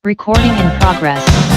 Recording in progress.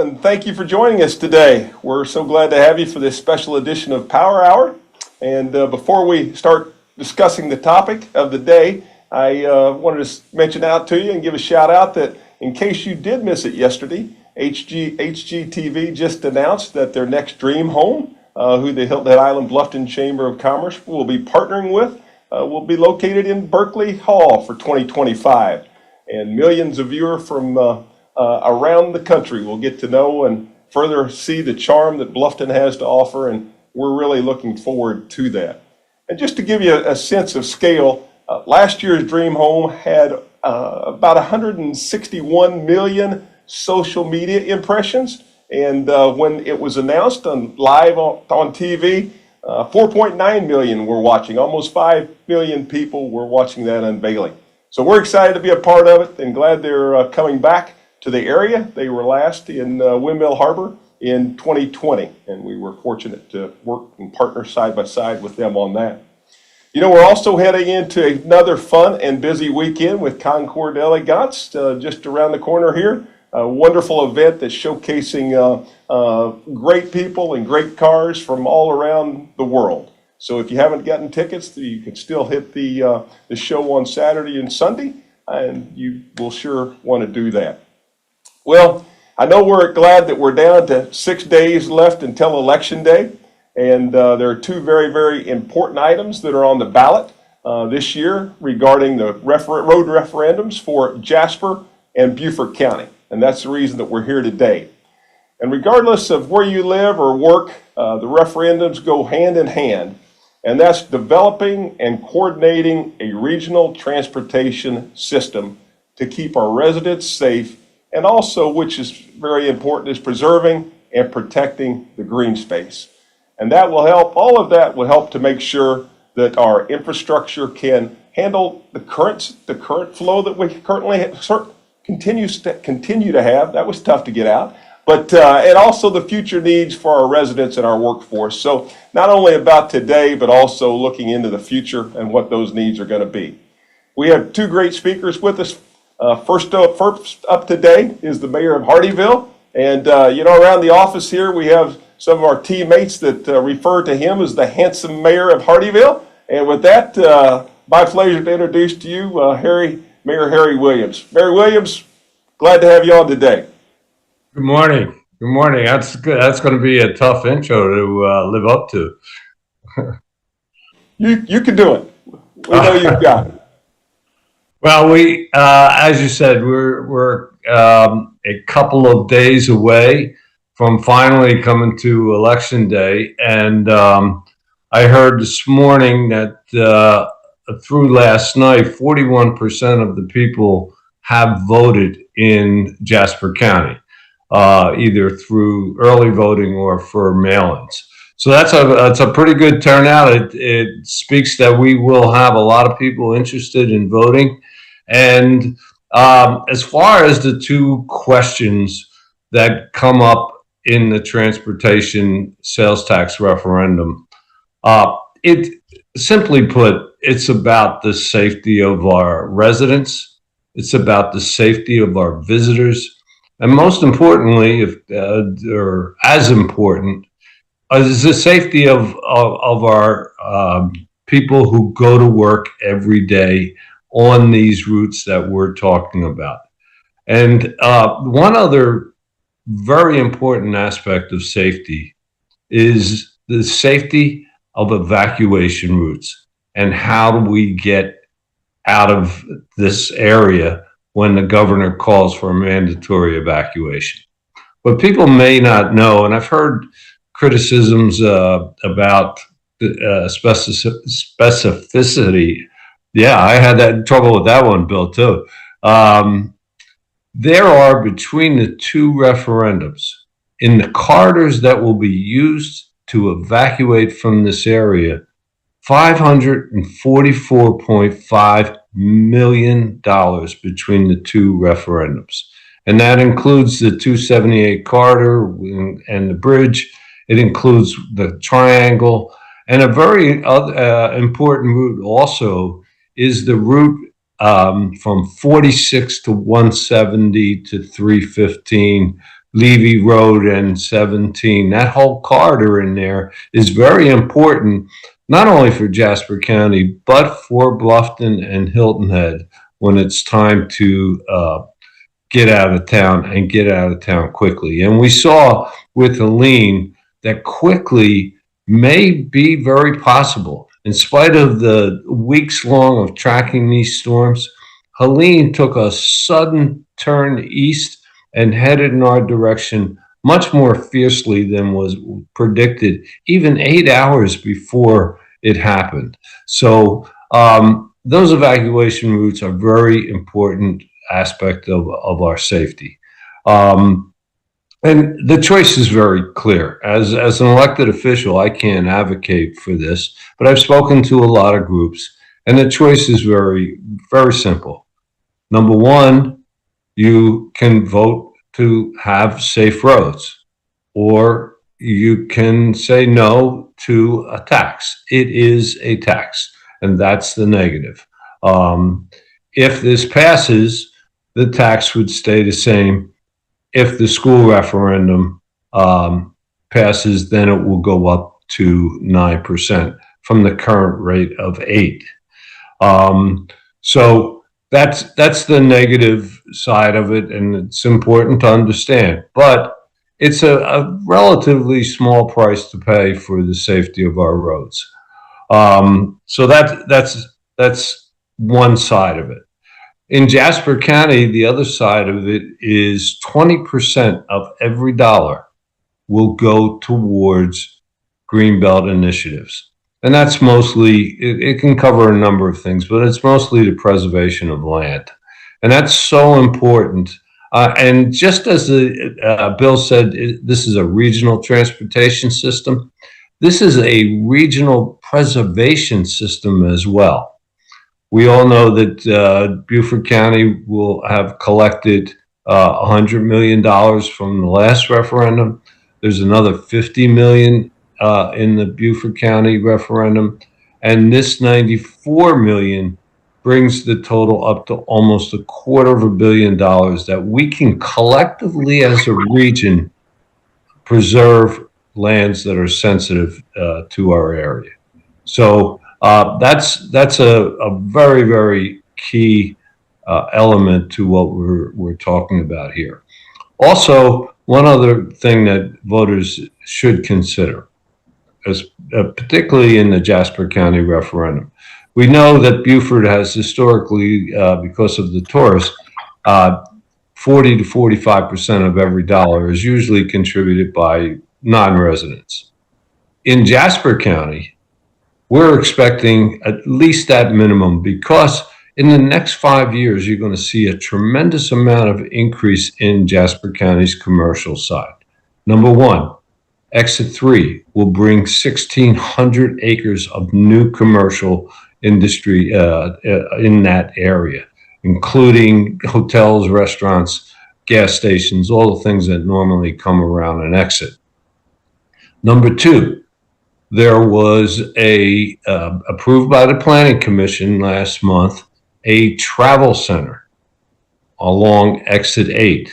and thank you for joining us today. We're so glad to have you for this special edition of Power Hour. And before we start discussing the topic of the day, I wanted to mention out to you and give a shout out that in case you did miss it yesterday, HGTV just announced that their next dream home, who the Hilton Island Bluffton Chamber of Commerce will be partnering with, will be located in Berkeley Hall for 2025. And millions of viewers from around the country will get to know and further see the charm that Bluffton has to offer, and we're really looking forward to that. And just to give you a sense of scale, last year's Dream Home had about 161 million social media impressions, and when it was announced live on TV, 4.9 million were watching. Almost 5 million people were watching that unveiling. So we're excited to be a part of it and glad they're coming back to the area. They were last in Windmill Harbor in 2020, and we were fortunate to work and partner side by side with them on that. You know, we're also heading into another fun and busy weekend with Concord Elegance just around the corner here. A wonderful event that's showcasing great people and great cars from all around the world. So if you haven't gotten tickets, you can still hit the show on Saturday and Sunday, and you will sure want to do that. Well, I know we're glad that we're down to 6 days left until Election Day, and there are two very, very important items that are on the ballot this year regarding the road referendums for Jasper and Beaufort County, and that's the reason that we're here today. And regardless of where you live or work, the referendums go hand in hand, and that's developing and coordinating a regional transportation system to keep our residents safe, and also, which is very important, is preserving and protecting the green space. And that will help, all of that will help to make sure that our infrastructure can handle the current flow that we currently continue to have. That was tough to get out. But and also the future needs for our residents and our workforce. So not only about today, but also looking into the future and what those needs are going to be. We have two great speakers with us. First up today is the mayor of Hardeeville. And you know, around the office here, we have some of our teammates that refer to him as the handsome mayor of Hardeeville. And with that, my pleasure to introduce to you Mayor Harry Williams. Mayor Williams, glad to have you on today. Good morning. Good morning. That's good. That's going to be a tough intro to live up to. You can do it. We know you've got it. Well, we, as you said, we're a couple of days away from finally coming to Election Day, and I heard this morning that through last night, 41% of the people have voted in Jasper County, either through early voting or for mail-ins. So that's a pretty good turnout. It speaks that we will have a lot of people interested in voting. And as far as the two questions that come up in the transportation sales tax referendum, it simply put, it's about the safety of our residents. It's about the safety of our visitors. And most importantly, or as important, is the safety of our people who go to work every day on these routes that we're talking about. And one other very important aspect of safety is the safety of evacuation routes, and how do we get out of this area when the governor calls for a mandatory evacuation. But people may not know, and I've heard criticisms about specificity. Yeah, I had that trouble with that one, Bill, too. There are, between the two referendums, in the corridors that will be used to evacuate from this area, $544.5 million between the two referendums. And that includes the 278 corridor and the bridge. It includes the triangle. And a very important route also is the route from 46 to 170 to 315 Levy Road and 17. That whole corridor in there is very important, not only for Jasper County, but for Bluffton and Hilton Head when it's time to get out of town and get out of town quickly. And we saw with Helene that quickly may be very possible. In spite of the weeks long of tracking these storms, Helene took a sudden turn east and headed in our direction much more fiercely than was predicted, even 8 hours before it happened. So those evacuation routes are very important aspect of our safety. And the choice is very clear. As an elected official, I can't advocate for this, but I've spoken to a lot of groups, and the choice is very, very simple. Number one, you can vote to have safe roads, or you can say no to a tax. It is a tax, and that's the negative. If this passes, the tax would stay the same. If the school referendum passes, then it will go up to 9% from the current rate of 8%. So that's the negative side of it, and it's important to understand. But it's a relatively small price to pay for the safety of our roads. So that's one side of it. In Jasper County, the other side of it is 20% of every dollar will go towards Greenbelt initiatives. And that's mostly, it can cover a number of things, but it's mostly the preservation of land. And that's so important. And just as Bill said, this is a regional transportation system. This is a regional preservation system as well. We all know that Beaufort County will have collected $100 million from the last referendum. There's another $50 million in the Beaufort County referendum. And this $94 million brings the total up to almost $250 million that we can collectively as a region preserve lands that are sensitive to our area. So that's a very, very key element to what we're talking about here. Also, one other thing that voters should consider, particularly in the Jasper County referendum. We know that Beaufort has historically, because of the tourists, 40 to 45% of every dollar is usually contributed by non-residents. In Jasper County, we're expecting at least that minimum, because in the next 5 years, you're going to see a tremendous amount of increase in Jasper County's commercial side. Number one, Exit 3 will bring 1,600 acres of new commercial industry in that area, including hotels, restaurants, gas stations, all the things that normally come around an exit. Number two, there was approved by the Planning Commission last month, a travel center along Exit 8.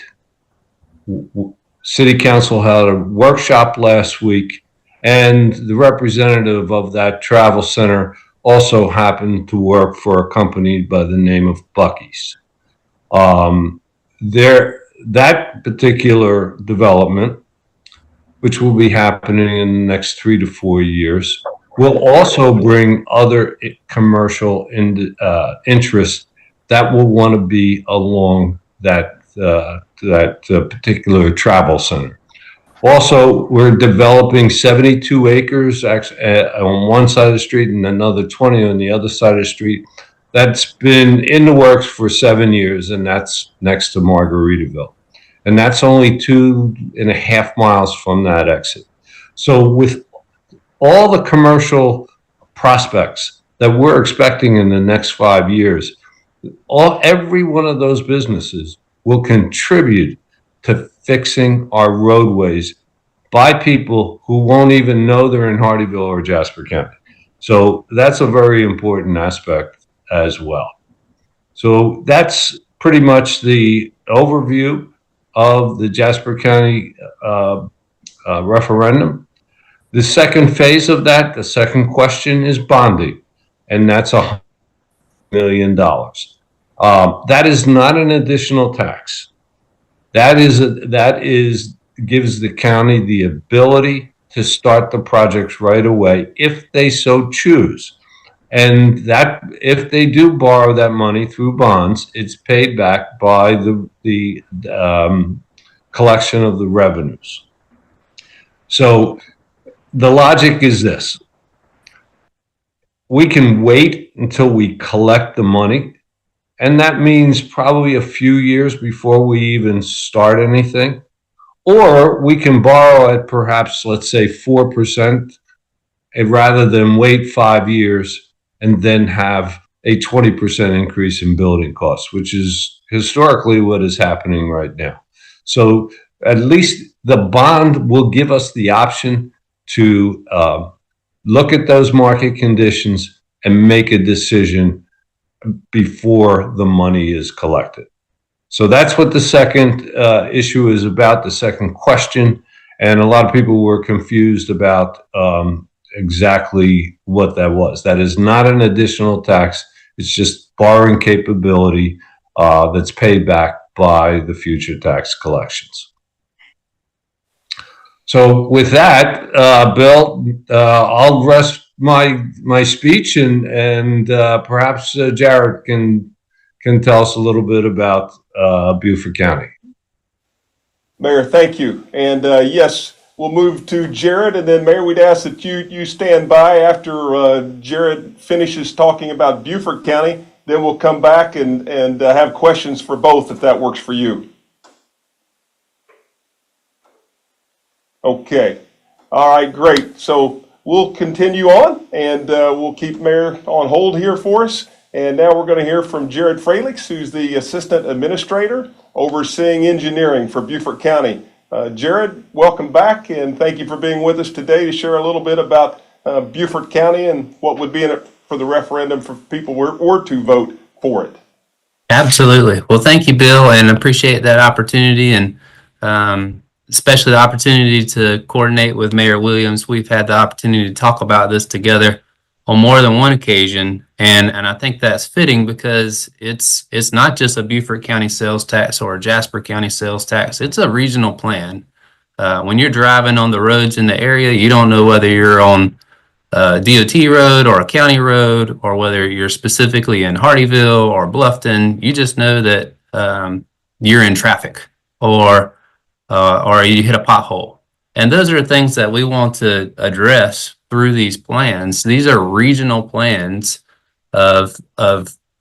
City Council had a workshop last week, and the representative of that travel center also happened to work for a company by the name of Buc-ee's. That particular development, which will be happening in the next 3 to 4 years, will also bring other commercial interests that will want to be along that particular travel center. Also, we're developing 72 acres on one side of the street and another 20 on the other side of the street. That's been in the works for 7 years, and that's next to Margaritaville. And that's only 2.5 miles from that exit. So with all the commercial prospects that we're expecting in the next 5 years, every one of those businesses will contribute to fixing our roadways by people who won't even know they're in Hardeeville or Jasper County. So that's a very important aspect as well. So that's pretty much the overview. of the Jasper County referendum. The second phase of that, the second question, is bonding, and that's $100 million. That is not an additional tax. That is gives the county the ability to start the projects right away if they so choose. And that if they do borrow that money through bonds, it's paid back by the collection of the revenues. So the logic is this: we can wait until we collect the money, and that means probably a few years before we even start anything. Or we can borrow at perhaps, let's say, 4%, rather than wait 5 years and then have a 20% increase in building costs, which is historically what is happening right now. So at least the bond will give us the option to look at those market conditions and make a decision before the money is collected. So that's what the second issue is about, the second question. And a lot of people were confused about exactly what that was. That is not an additional tax. It's just borrowing capability that's paid back by the future tax collections. So with that, Bill, I'll rest my speech, and perhaps Jared can tell us a little bit about Beaufort County. Mayor, thank you. And yes, we'll move to Jared, and then Mayor, we'd ask that you stand by after Jared finishes talking about Beaufort County. Then we'll come back and have questions for both, if that works for you. Okay. All right, great. So we'll continue on, and we'll keep Mayor on hold here for us. And now we're going to hear from Jared Fralix, who's the Assistant Administrator overseeing engineering for Beaufort County. Jared, welcome back, and thank you for being with us today to share a little bit about Beaufort County and what would be in it for the referendum for people were to vote for it. Absolutely. Well, thank you, Bill, and appreciate that opportunity, and especially the opportunity to coordinate with Mayor Williams. We've had the opportunity to talk about this together on more than one occasion, and I think that's fitting because it's not just a Beaufort County sales tax or a Jasper County sales tax. It's a regional plan. When you're driving on the roads in the area, you don't know whether you're on a DOT road or a county road, or whether you're specifically in Hardyville or Bluffton. You just know that you're in traffic, or you hit a pothole. And those are things that we want to address through these plans. These are regional plans of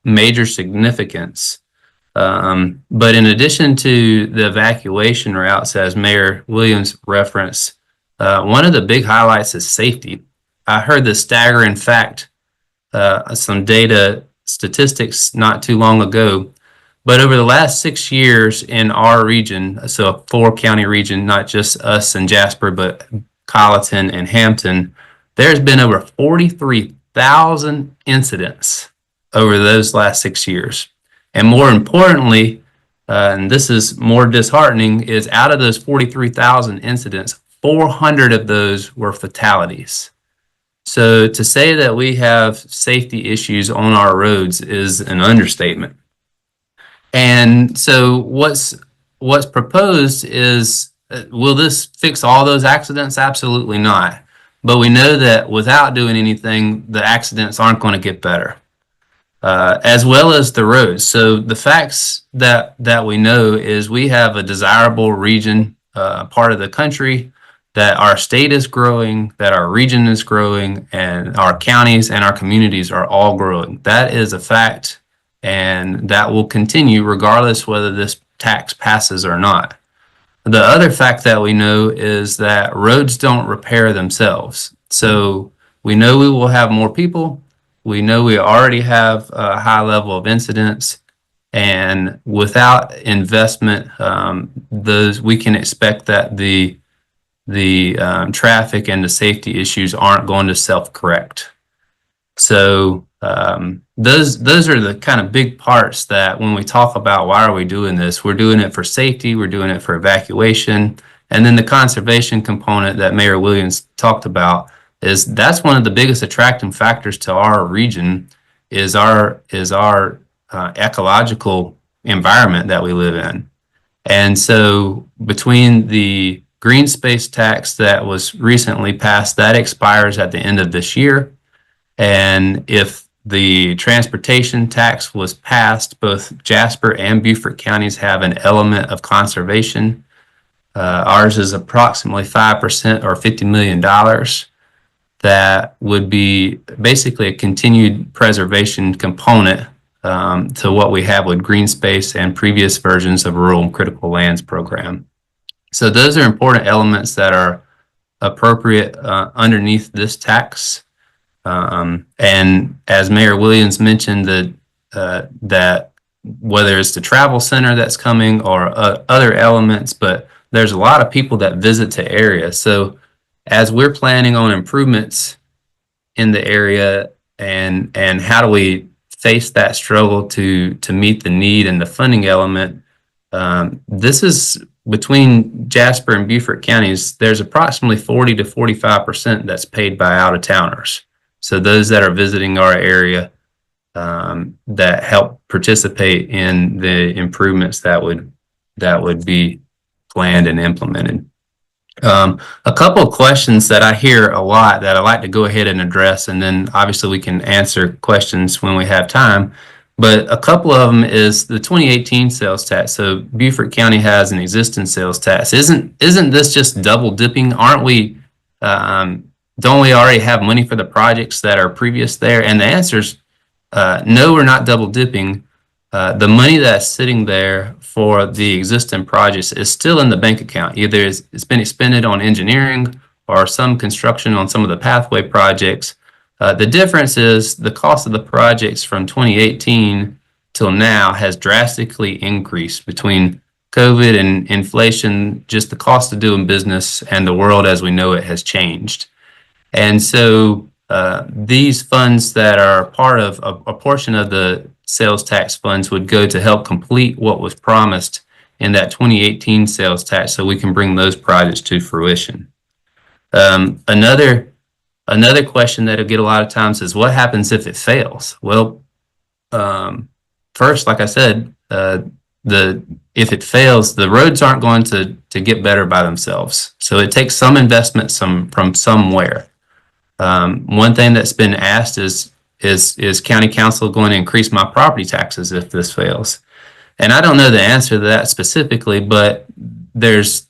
major significance. But in addition to the evacuation routes, as Mayor Williams referenced, one of the big highlights is safety. I heard the staggering fact, some data statistics not too long ago, but over the last 6 years in our region, so a 4-county region, not just us and Jasper, but Colleton and Hampton, there's been over 43,000 incidents over those last 6 years. And more importantly, and this is more disheartening, is out of those 43,000 incidents, 400 of those were fatalities. So to say that we have safety issues on our roads is an understatement. And so what's proposed is, will this fix all those accidents? Absolutely not. But we know that without doing anything, the accidents aren't going to get better, as well as the roads. So the facts that we know is we have a desirable region, part of the country, that our state is growing, that our region is growing, and our counties and our communities are all growing. That is a fact, and that will continue regardless whether this tax passes or not. The other fact that we know is that roads don't repair themselves. So we know we will have more people. We know we already have a high level of incidents, and without investment, we can expect that the traffic and the safety issues aren't going to self-correct. So those are the kind of big parts that when we talk about why are we doing this, we're doing it for safety, we're doing it for evacuation, and then the conservation component that Mayor Williams talked about that's one of the biggest attracting factors to our region is our ecological environment that we live in. And so between the green space tax that was recently passed, that expires at the end of this year. And if the transportation tax was passed, both Jasper and Beaufort counties have an element of conservation. Ours is approximately 5% or $50 million. That would be basically a continued preservation component to what we have with green space and previous versions of Rural and Critical Lands program. So those are important elements that are appropriate underneath this tax. And as Mayor Williams mentioned, that whether it's the travel center that's coming or other elements, but there's a lot of people that visit the area. So as we're planning on improvements in the area and how do we face that struggle to meet the need and the funding element, this is between Jasper and Beaufort counties, there's approximately 40 to 45% that's paid by out-of-towners. So those that are visiting our area that help participate in the improvements that would be planned and implemented. A couple of questions that I hear a lot that I like to go ahead and address, and then obviously we can answer questions when we have time. But a couple of them is the 2018 sales tax. So Beaufort County has an existing sales tax. Isn't this just double dipping? Aren't we? Don't we already have money for the projects that are previous there? And the answer is no, we're not double dipping. The money that's sitting there for the existing projects is still in the bank account. Either it's been expended on engineering or some construction on some of the pathway projects. The difference is the cost of the projects from 2018 till now has drastically increased between COVID and inflation. Just the cost of doing business and the world as we know it has changed. And so these funds that are part of a portion of the sales tax funds would go to help complete what was promised in that 2018 sales tax so we can bring those projects to fruition. Another question that I get a lot of times is what happens if it fails? Well, first, like I said, if it fails, the roads aren't going to get better by themselves. So it takes some investment from somewhere. One thing that's been asked is county council going to increase my property taxes if this fails? And I don't know the answer to that specifically, but there's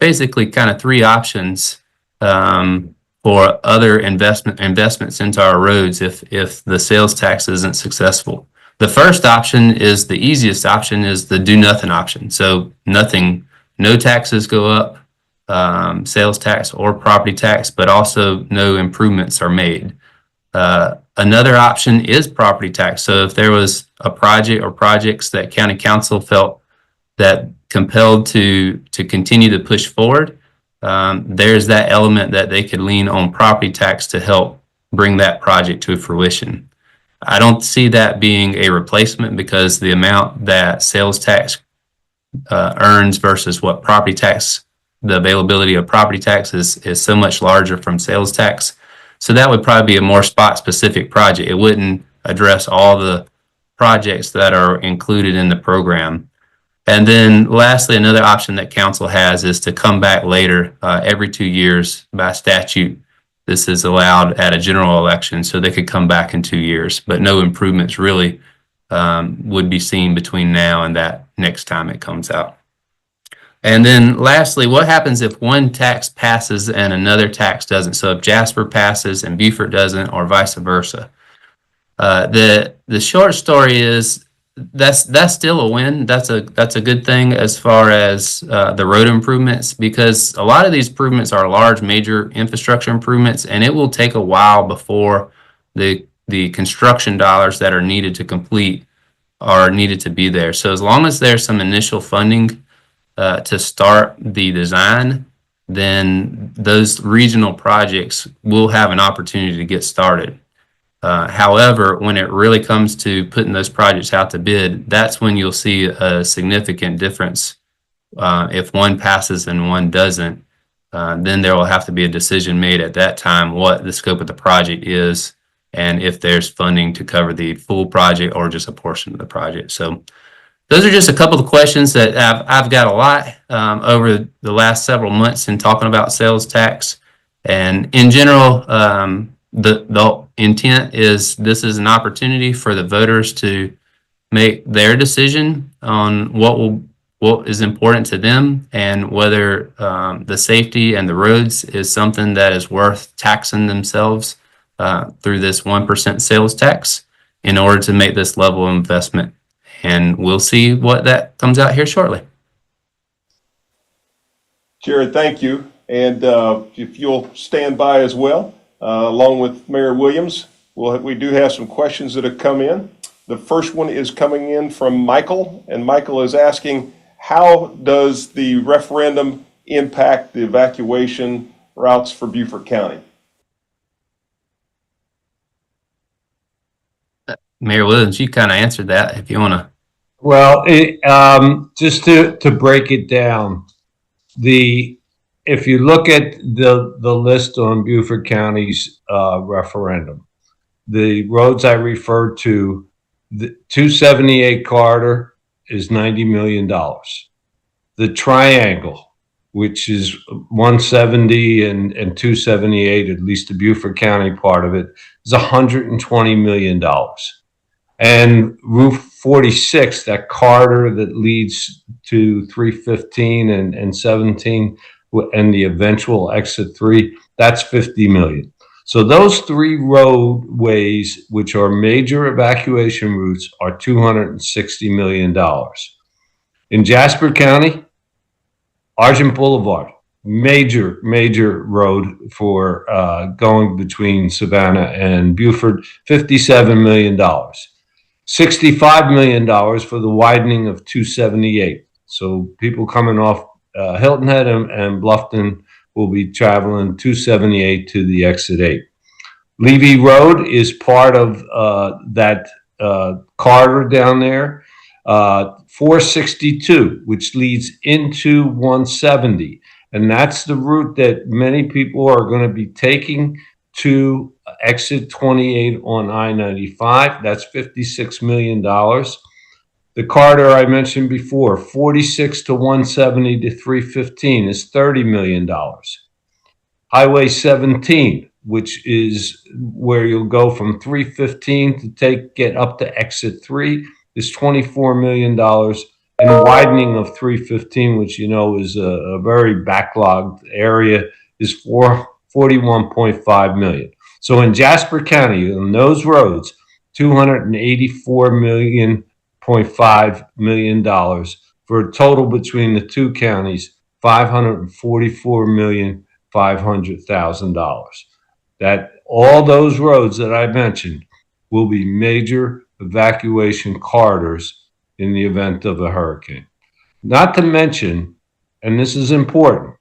basically kind of three options for other investments into our roads if the sales tax isn't successful. The first option is the easiest option is the do nothing option. So nothing, no taxes go up, sales tax or property tax, but also no improvements are made. Another option is property tax. So if there was a project or projects that county council felt that compelled to continue to push forward, there's that element that they could lean on property tax to help bring that project to fruition. I don't see that being a replacement because the amount that sales tax earns versus what property tax, the availability of property tax is so much larger from sales tax. So that would probably be a more spot specific project. It wouldn't address all the projects that are included in the program. And then lastly, another option that council has is to come back later every 2 years by statute. This is allowed at a general election, so they could come back in 2 years, but no improvements really would be seen between now and that next time it comes out. And then lastly, what happens if one tax passes and another tax doesn't? So if Jasper passes and Beaufort doesn't, or vice versa. The short story is that's still a win. That's a good thing as far as the road improvements, because a lot of these improvements are large, major infrastructure improvements, and it will take a while before the construction dollars that are needed to complete are needed to be there. So as long as there's some initial funding to start the design, then those regional projects will have an opportunity to get started. However, when it really comes to putting those projects out to bid, that's when you'll see a significant difference. If one passes and one doesn't, then there will have to be a decision made at that time what the scope of the project is and if there's funding to cover the full project or just a portion of the project. So those are just a couple of questions that I've got a lot over the last several months in talking about sales tax. And in general, the intent is this is an opportunity for the voters to make their decision on what is important to them and whether the safety and the roads is something that is worth taxing themselves through this 1% sales tax in order to make this level of investment. And we'll see what that comes out here shortly. Jared, thank you. And if you'll stand by as well, along with Mayor Williams, we do have some questions that have come in. The first one is coming in from Michael, and Michael is asking, how does the referendum impact the evacuation routes for Beaufort County? Mayor Williams, you kind of answered that if you want to. Well, just to break it down, if you look at the list on Beaufort County's referendum, the roads I referred to, the 278 corridor is $90 million. The triangle, which is 170 and 278, at least the Beaufort County part of it, is $120 million. And Route 46, that corridor that leads to 315 and 17 and the eventual exit 3, that's $50 million. So those three roadways, which are major evacuation routes, are $260 million. In Jasper County, Argent Boulevard, major road for going between Savannah and Beaufort, $57 million. $65 million for the widening of 278. So people coming off Hilton Head and Bluffton will be traveling 278 to the exit 8. Levy Road is part of that corridor down there. 462, which leads into 170. And that's the route that many people are going to be taking to exit 28 on I-95. That's $56 million. The corridor I mentioned before, 46 to 170 to 315, is $30 million. Highway 17, which is where you'll go from 315 to get up to exit 3, is $24 million. And the widening of 315, which you know is a very backlogged area, is $41.5 million. So in Jasper County, on those roads, $284.5 million for a total between the two counties, $544,500,000. That all those roads that I mentioned will be major evacuation corridors in the event of a hurricane. Not to mention, and this is important,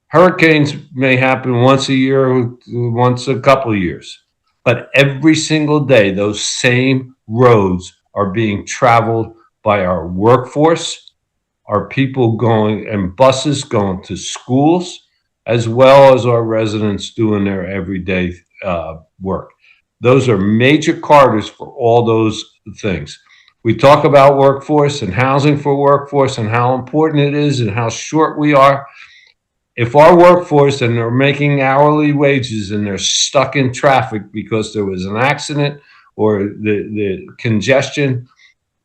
hurricanes may happen once a year, once a couple of years, but every single day, those same roads are being traveled by our workforce, our people going and buses going to schools, as well as our residents doing their everyday work. Those are major corridors for all those things. We talk about workforce and housing for workforce and how important it is and how short we are. If our workforce and they're making hourly wages and they're stuck in traffic because there was an accident or the congestion,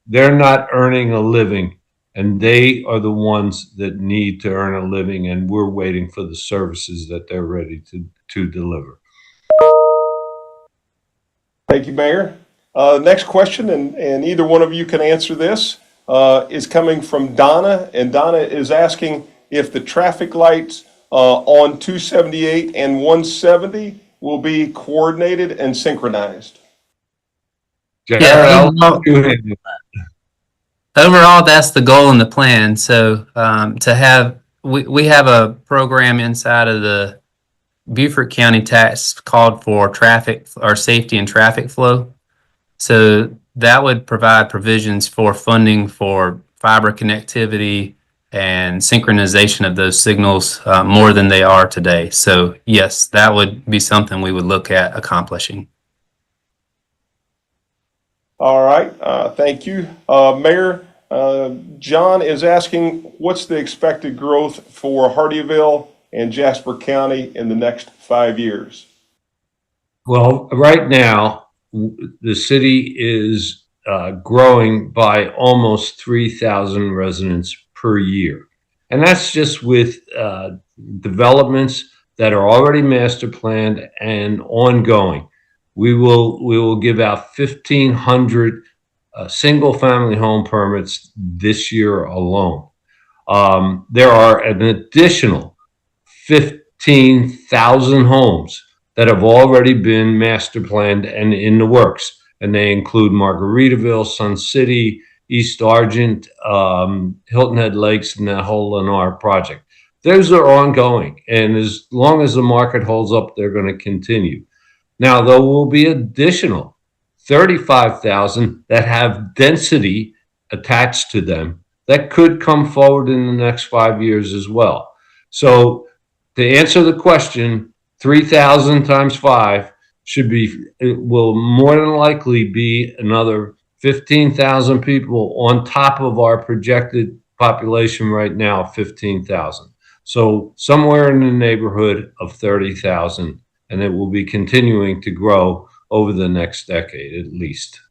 they're not earning a living, and they are the ones that need to earn a living, and we're waiting for the services that they're ready to deliver. Thank you, Mayor. Next question, and either one of you can answer this, is coming from Donna, and Donna is asking if the traffic lights on 278 and 170 will be coordinated and synchronized. Yeah, overall, that's the goal and the plan. So we have a program inside of the Beaufort County tax called for traffic or safety and traffic flow. So that would provide provisions for funding for fiber connectivity and synchronization of those signals more than they are today. So yes, that would be something we would look at accomplishing. All right, thank you. Mayor, John is asking, what's the expected growth for Hardeeville and Jasper County in the next 5 years? Well, right now, the city is growing by almost 3,000 residents per year. And that's just with developments that are already master planned and ongoing. We will give out 1,500 single family home permits this year alone. There are an additional 15,000 homes that have already been master planned and in the works. And they include Margaritaville, Sun City, East Argent, Hilton Head Lakes, and that whole Lennar project. Those are ongoing. And as long as the market holds up, they're going to continue. Now, there will be additional 35,000 that have density attached to them that could come forward in the next 5 years as well. So to answer the question, 3,000 times 5 will more than likely be another 15,000 people on top of our projected population right now, 15,000. So somewhere in the neighborhood of 30,000, and it will be continuing to grow over the next decade at least.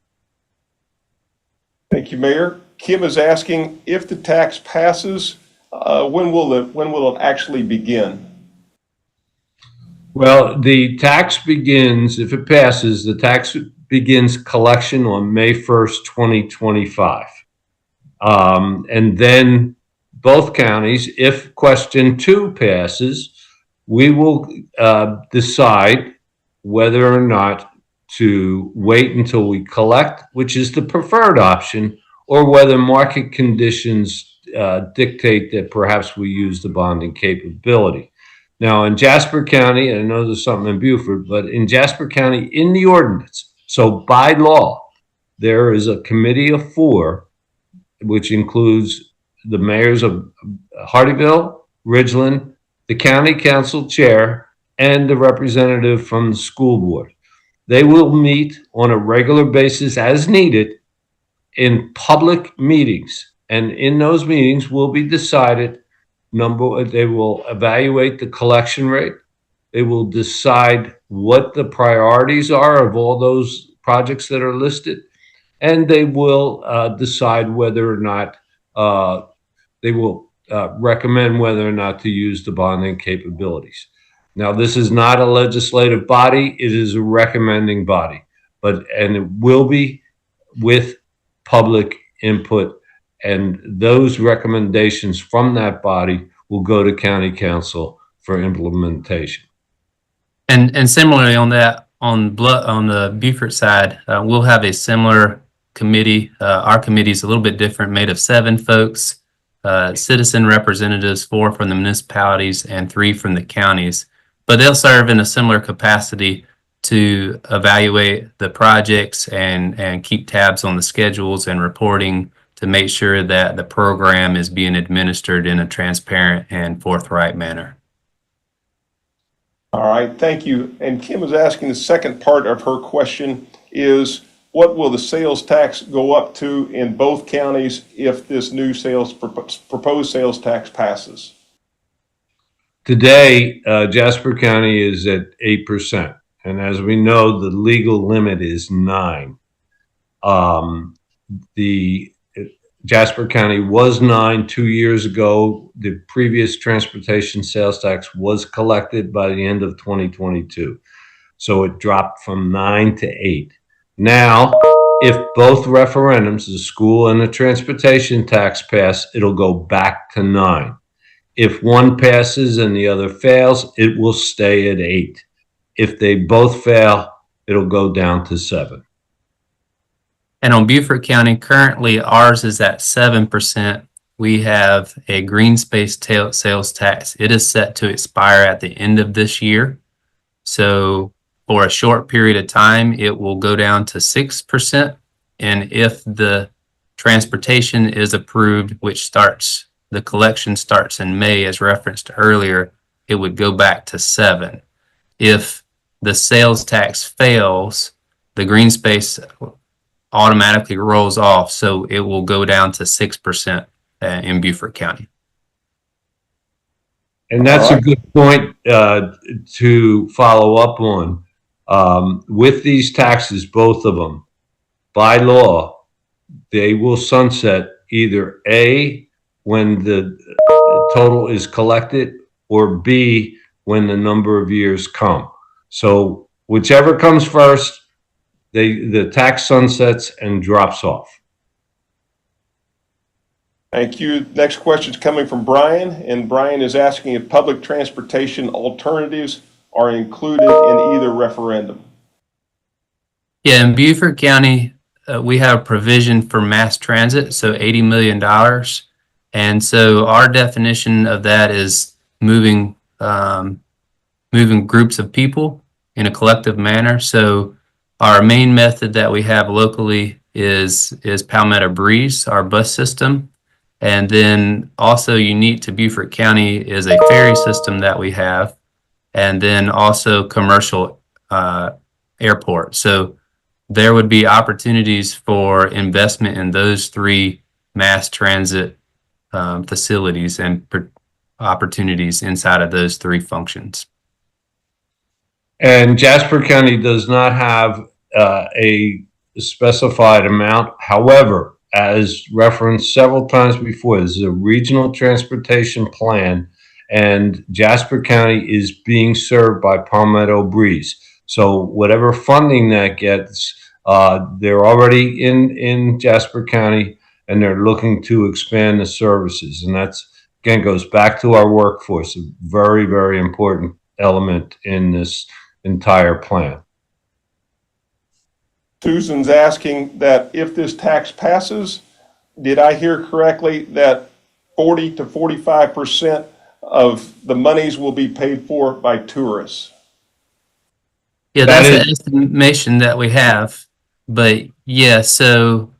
Thank you, Mayor. Kim is asking, if the tax passes, when will it actually begin? Well, the tax begins, if it passes, the tax begins collection on May 1st, 2025. And then both counties, if question 2 passes, we will decide whether or not to wait until we collect, which is the preferred option, or whether market conditions dictate that perhaps we use the bonding capability. Now, in Jasper County, and I know there's something in Beaufort, but in Jasper County, in the ordinance, so by law, there is a committee of 4, which includes the mayors of Hardeeville, Ridgeland, the county council chair, and the representative from the school board. They will meet on a regular basis as needed in public meetings. And in those meetings will be decided, they will evaluate the collection rate. They will decide what the priorities are of all those projects that are listed. And they will decide whether or not they will recommend whether or not to use the bonding capabilities. Now, this is not a legislative body. It is a recommending body, and it will be with public input. And those recommendations from that body will go to county council for implementation. And similarly on that, on the Beaufort side, we'll have a similar committee. Our committee is a little bit different, made of 7 folks, citizen representatives, 4 from the municipalities and 3 from the counties. But they'll serve in a similar capacity to evaluate the projects and keep tabs on the schedules and reporting to make sure that the program is being administered in a transparent and forthright manner. All right, thank you. And Kim is asking, the second part of her question is, what will the sales tax go up to in both counties if this new proposed sales tax passes? Today, Jasper County is at 8%. And as we know, the legal limit is 9. The Jasper County was 9 2 years ago. The previous transportation sales tax was collected by the end of 2022. So it dropped from 9 to 8. Now, if both referendums, the school and the transportation tax pass, it'll go back to 9. If one passes and the other fails, it will stay at 8. If they both fail, it'll go down to 7. And on Beaufort County, currently ours is at 7%. We have a green space sales tax. It is set to expire at the end of this year. So for a short period of time, it will go down to 6%. And if the transportation is approved, which starts, the collection starts in May as referenced earlier, it would go back to 7. If the sales tax fails, the green space automatically rolls off, so it will go down to 6% in Beaufort County. And that's a good point to follow up on. With these taxes, both of them, by law, they will sunset either A, when the total is collected, or B, when the number of years come. So whichever comes first, the tax sunsets and drops off. Thank you. Next question is coming from Brian, and Brian is asking if public transportation alternatives are included in either referendum. Yeah, in Beaufort County, we have provision for mass transit, so $80 million. And so our definition of that is moving groups of people in a collective manner. So our main method that we have locally is Palmetto Breeze, our bus system. And then also unique to Beaufort County is a ferry system that we have, and then also commercial airport. So there would be opportunities for investment in those 3 mass transit facilities and opportunities inside of those 3 functions. And Jasper County does not have a specified amount. However, as referenced several times before, this is a regional transportation plan, and Jasper County is being served by Palmetto Breeze. So whatever funding that gets, they're already in Jasper County, and they're looking to expand the services. And that's, again, goes back to our workforce, a very, very important element in this entire plan. Susan's asking that if this tax passes, did I hear correctly that 40 to 45% of the monies will be paid for by tourists? Yeah, that's the estimation that we have. But yeah, so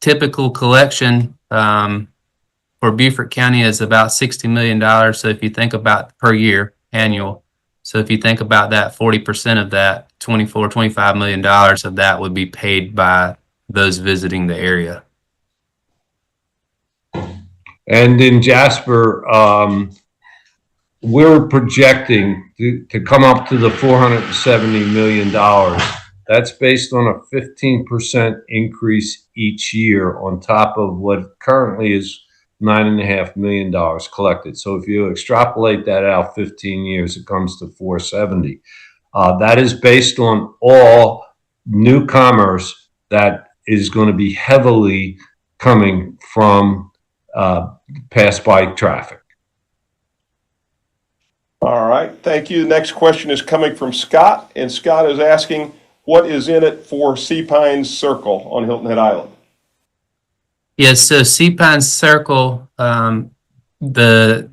typical collection for Beaufort County is about $60 million. So if you think about per year, annual, so if you think about that, 40% of that, $25 million of that would be paid by those visiting the area. And in Jasper, we're projecting to come up to the $470 million. That's based on a 15% increase each year on top of what currently is $9.5 million collected. So if you extrapolate that out 15 years, it comes to 470. That is based on all new commerce that is going to be heavily coming from pass-by traffic. All right, thank you. The next question is coming from Scott, and Scott is asking, what is in it for Sea Pines Circle on Hilton Head Island? Yes, so Sea Pines Circle, the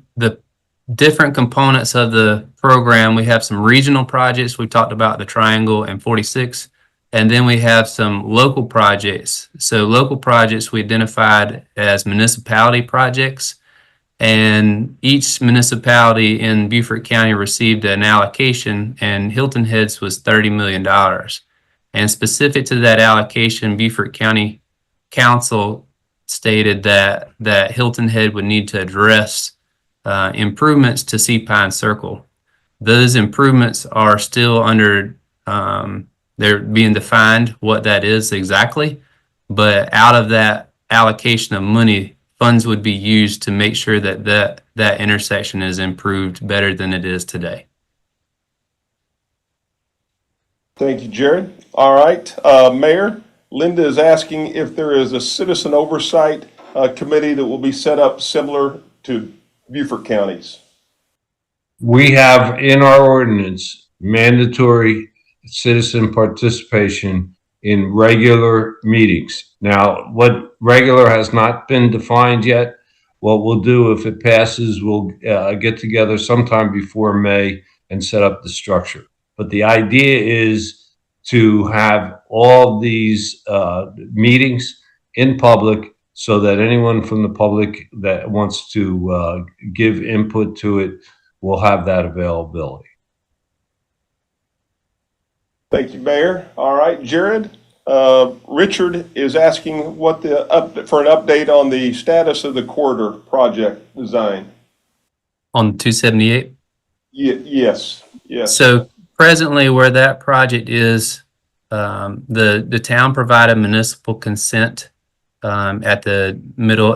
different components of the program, we have some regional projects. We talked about the Triangle and 46, and then we have some local projects. So local projects we identified as municipality projects, and each municipality in Beaufort County received an allocation, and Hilton Head's was $30 million. And specific to that allocation, Beaufort County Council stated that Hilton Head would need to address improvements to Sea Pine Circle. Those improvements are still under, they're being defined what that is exactly, but out of that allocation of money, funds would be used to make sure that intersection is improved better than it is today. Thank you, Jared. All right, Mayor, Linda is asking if there is a citizen oversight committee that will be set up similar to Beaufort County's. We have in our ordinance mandatory citizen participation in regular meetings. Now, what regular has not been defined yet. What we'll do if it passes, we'll get together sometime before May and set up the structure. But the idea is to have all these meetings in public so that anyone from the public that wants to give input to it will have that availability. Thank you, Mayor. All right, Jared. Richard is asking for an update on the status of the corridor project design. On 278? Yes. So presently where that project is, the town provided municipal consent at the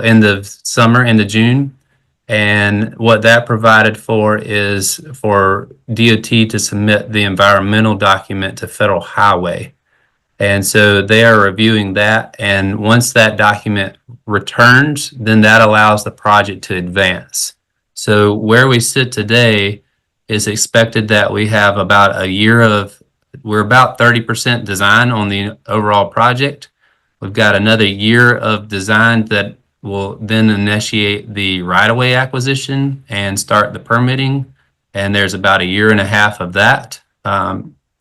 end of summer, end of June. And what that provided for is for DOT to submit the environmental document to Federal Highway. And so they are reviewing that. And once that document returns, then that allows the project to advance. So where we sit today is expected that we have about a year we're about 30% design on the overall project. We've got another year of design that will then initiate the right-of-way acquisition and start the permitting. And there's about a year and a half of that.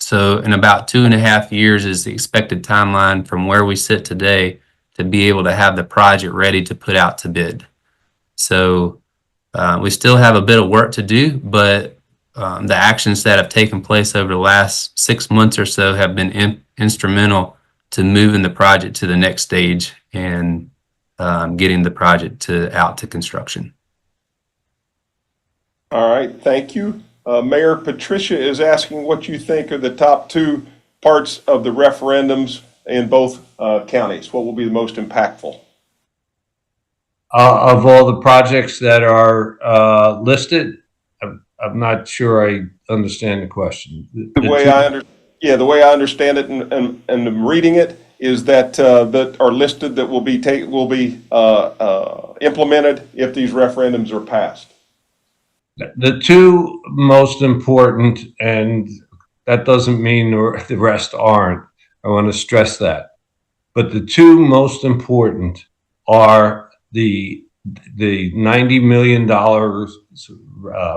So in about 2.5 years is the expected timeline from where we sit today to be able to have the project ready to put out to bid. So we still have a bit of work to do, but the actions that have taken place over the last 6 months or so have been instrumental to moving the project to the next stage and getting the project out to construction. All right, thank you. Mayor Patricia is asking what you think are the top two parts of the referendums in both counties. What will be the most impactful? Of all the projects that are listed, I'm not sure I understand the question. The way I understand it, and I'm reading it, is that that are listed that will be implemented if these referendums are passed. The two most important, and that doesn't mean the rest aren't. I want to stress that. But the two most important are the $90 million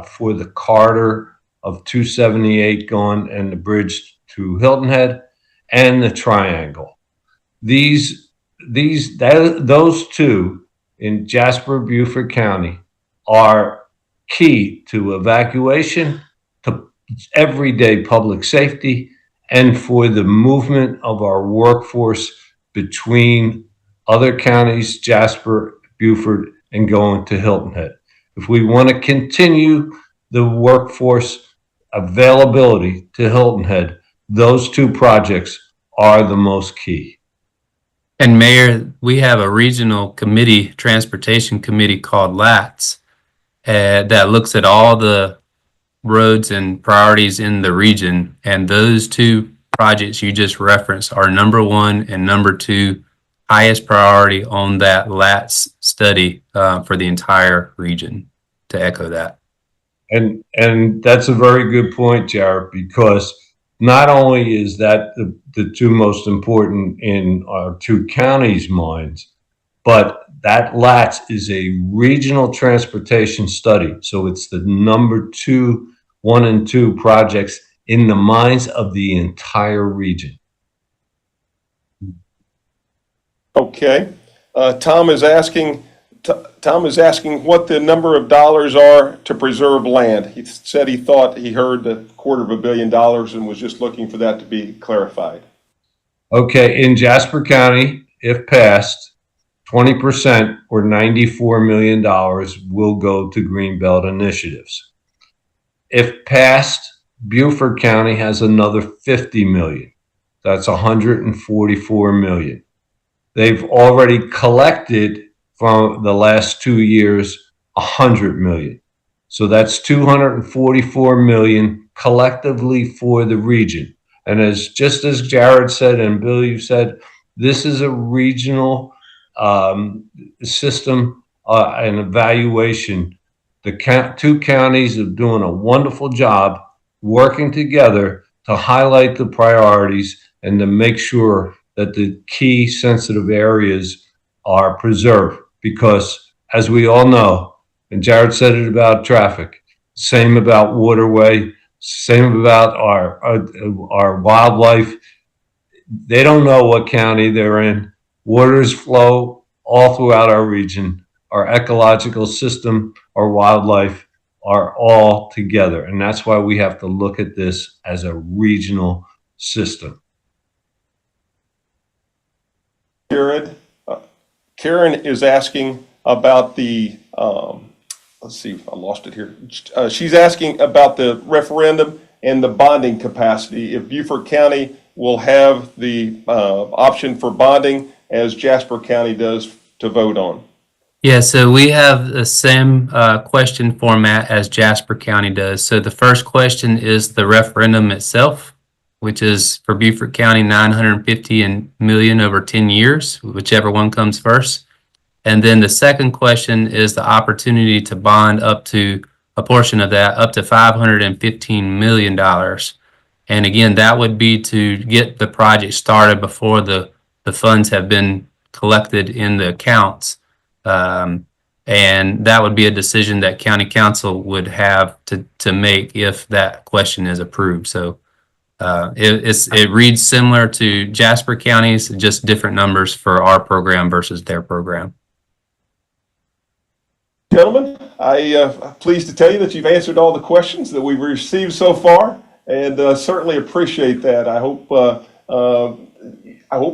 for the corridor of 278 going and the bridge to Hilton Head and the triangle. Those two in Jasper, Beaufort County are key to evacuation, to everyday public safety, and for the movement of our workforce between other counties, Jasper, Beaufort, and going to Hilton Head. If we want to continue the workforce availability to Hilton Head, those two projects are the most key. And Mayor, we have a regional committee, transportation committee called LATS, that looks at all the roads and priorities in the region. And those two projects you just referenced are number one and number two highest priority on that LATS study for the entire region, to echo that. And that's a very good point, Jared, because not only is that the two most important in our two counties' minds, but that LATS is a regional transportation study. So it's the number 1 and 2 projects in the minds of the entire region. Okay. Tom is asking what the number of dollars are to preserve land. He said he thought he heard $250 million and was just looking for that to be clarified. Okay, in Jasper County, if passed, 20% or $94 million will go to Greenbelt initiatives. If passed, Beaufort County has another $50 million. That's $144 million. They've already collected from the last 2 years $100 million. So that's $244 million collectively for the region. And just as Jared said and Bill, you said, this is a regional system and evaluation. The two counties are doing a wonderful job working together to highlight the priorities and to make sure that the key sensitive areas are preserved. Because as we all know, and Jared said it about traffic, same about waterway, Same about our wildlife. They don't know what county they're in. Waters flow all throughout our region. Our ecological system, our wildlife are all together. And that's why we have to look at this as a regional system. Jared, Karen is asking about the, let's see if I lost it here. She's asking about the referendum and the bonding capacity. If Beaufort County will have the option for bonding as Jasper County does to vote on. Yeah, so we have the same question format as Jasper County does. So the first question is the referendum itself, which is for Beaufort County, 950 million over 10 years, whichever one comes first. And then the second question is the opportunity to bond up to a portion of that, up to $515 million. And again, that would be to get the project started before the funds have been collected in the accounts. And that would be a decision that county council would have to make if that question is approved. So it reads similar to Jasper County's, just different numbers for our program versus their program. Gentlemen, I'm pleased to tell you that you've answered all the questions that we've received so far, and certainly appreciate that. I hope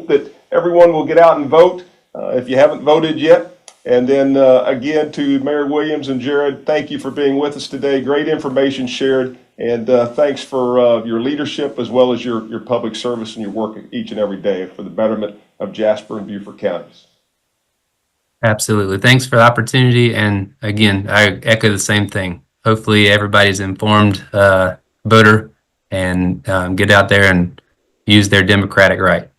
that everyone will get out and vote if you haven't voted yet. And then again, to Mayor Williams and Jared, thank you for being with us today. Great information shared, and thanks for your leadership as well as your public service and your work each and every day for the betterment of Jasper and Beaufort counties. Absolutely. Thanks for the opportunity. And again, I echo the same thing. Hopefully everybody's informed voter and get out there and use their democratic right.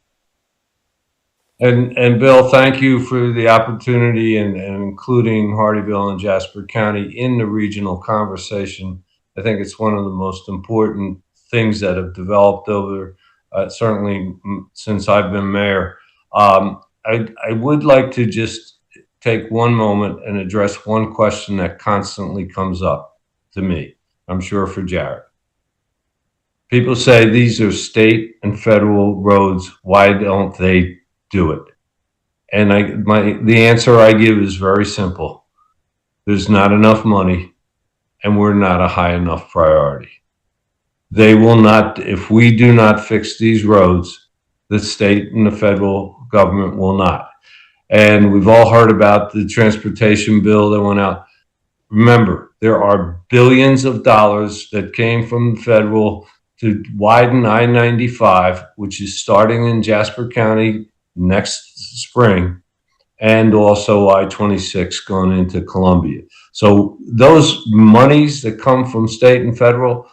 And Bill, thank you for the opportunity and including Hardeeville and Jasper County in the regional conversation. I think it's one of the most important things that have developed over, certainly since I've been mayor. I would like to just take one moment and address one question that constantly comes up to me, I'm sure for Jared. People say these are state and federal roads. Why don't they do it? And the answer I give is very simple. There's not enough money and we're not a high enough priority. They will not, if we do not fix these roads, the state and the federal government will not. And we've all heard about the transportation bill that went out. Remember, there are billions of dollars that came from the federal to widen I-95, which is starting in Jasper County next spring, and also I-26 going into Columbia. So those monies that come from state and federal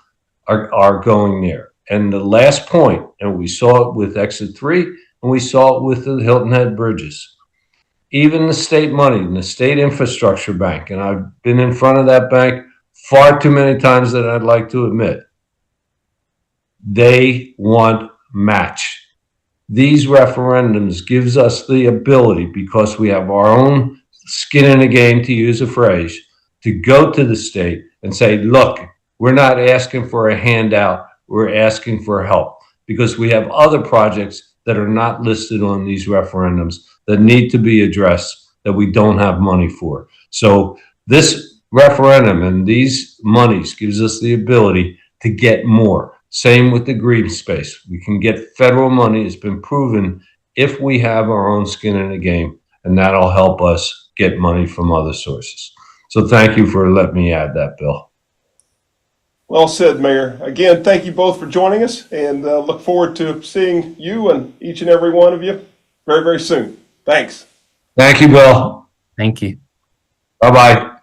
are going there. And the last point, and we saw it with Exit 3, and we saw it with the Hilton Head bridges. Even the state money and the state infrastructure bank, and I've been in front of that bank far too many times than I'd like to admit, they want match. These referendums gives us the ability, because we have our own skin in the game, to use a phrase, to go to the state and say, look, we're not asking for a handout, we're asking for help, because we have other projects that are not listed on these referendums that need to be addressed that we don't have money for. So this referendum and these monies gives us the ability to get more. Same with the green space. We can get federal money. It's been proven if we have our own skin in the game, and that'll help us get money from other sources. So thank you for letting me add that, Bill. Well said, Mayor. Again, thank you both for joining us, and look forward to seeing you and each and every one of you very, very soon. Thanks. Thank you, Bill. Thank you. Bye-bye.